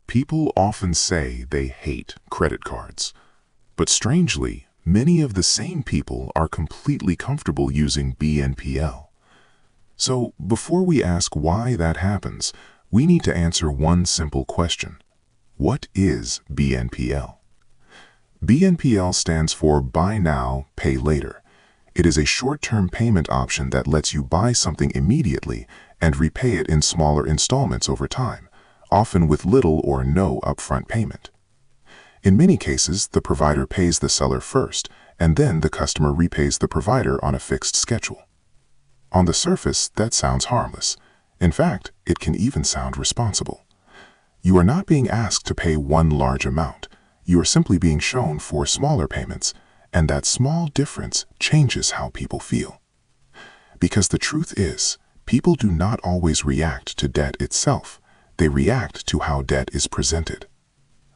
People often say they hate credit cards, but strangely, many of the same people are completely comfortable using BNPL. So before we ask why that happens, we need to answer one simple question. What is BNPL? BNPL stands for Buy Now, Pay Later. It is a short-term payment option that lets you buy something immediately and repay it in smaller installments over time, often with little or no upfront payment. In many cases, the provider pays the seller first, and then the customer repays the provider on a fixed schedule. On the surface, that sounds harmless. In fact, it can even sound responsible. You are not being asked to pay one large amount. You are simply being shown 4 smaller payments, and that small difference changes how people feel. Because the truth is, people do not always react to debt itself. They react to how debt is presented.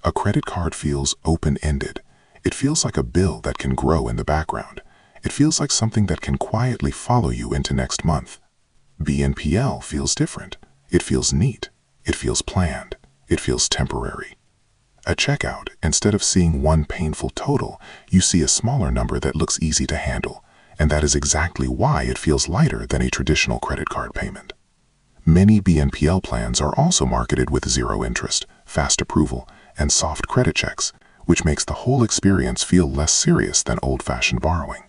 A credit card feels open-ended. It feels like a bill that can grow in the background. It feels like something that can quietly follow you into next month. BNPL feels different. It feels neat. It feels planned. It feels temporary. At checkout, instead of seeing one painful total, you see a smaller number that looks easy to handle, and that is exactly why it feels lighter than a traditional credit card payment. Many BNPL plans are also marketed with zero interest, fast approval, and soft credit checks, which makes the whole experience feel less serious than old-fashioned borrowing.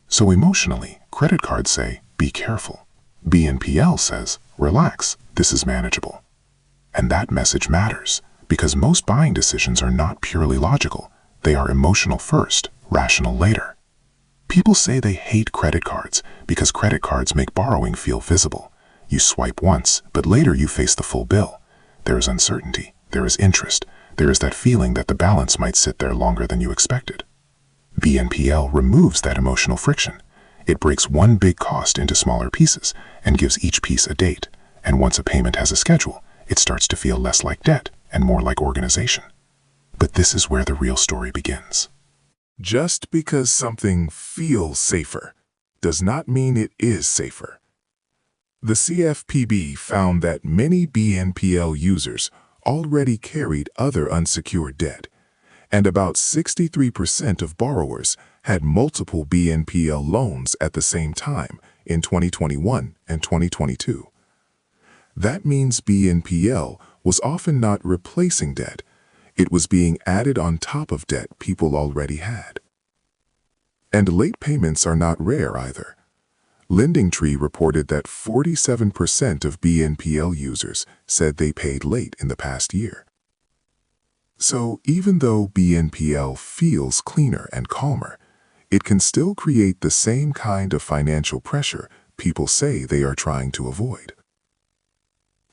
So emotionally, credit cards say, be careful. BNPL says, relax, this is manageable. And that message matters, because most buying decisions are not purely logical. They are emotional first, rational later. People say they hate credit cards because credit cards make borrowing feel visible. You swipe once, but later you face the full bill. There is uncertainty, there is interest, there is that feeling that the balance might sit there longer than you expected. BNPL removes that emotional friction. It breaks one big cost into smaller pieces and gives each piece a date. And once a payment has a schedule, it starts to feel less like debt and more like organization. But this is where the real story begins. Just because something feels safer does not mean it is safer. The CFPB found that many BNPL users already carried other unsecured debt, and about 63% of borrowers had multiple BNPL loans at the same time in 2021 and 2022. That means BNPL was often not replacing debt. It was being added on top of debt people already had. And late payments are not rare either. LendingTree reported that 47% of BNPL users said they paid late in the past year. So even though BNPL feels cleaner and calmer, it can still create the same kind of financial pressure people say they are trying to avoid.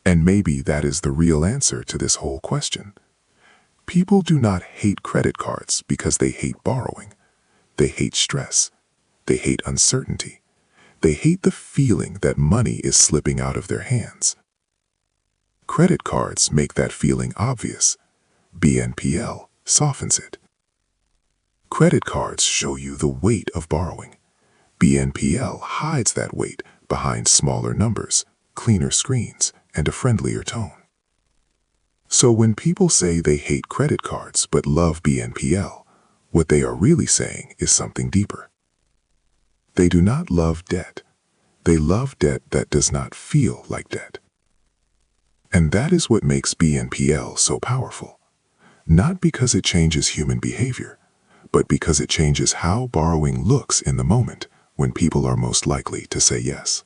And maybe that is the real answer to this whole question. People do not hate credit cards because they hate borrowing. They hate stress. They hate uncertainty. They hate the feeling that money is slipping out of their hands. Credit cards make that feeling obvious. BNPL softens it. Credit cards show you the weight of borrowing. BNPL hides that weight behind smaller numbers, cleaner screens, and a friendlier tone. So when people say they hate credit cards but love BNPL, what they are really saying is something deeper. They do not love debt. They love debt that does not feel like debt. And that is what makes BNPL so powerful. Not because it changes human behavior, but because it changes how borrowing looks in the moment when people are most likely to say yes.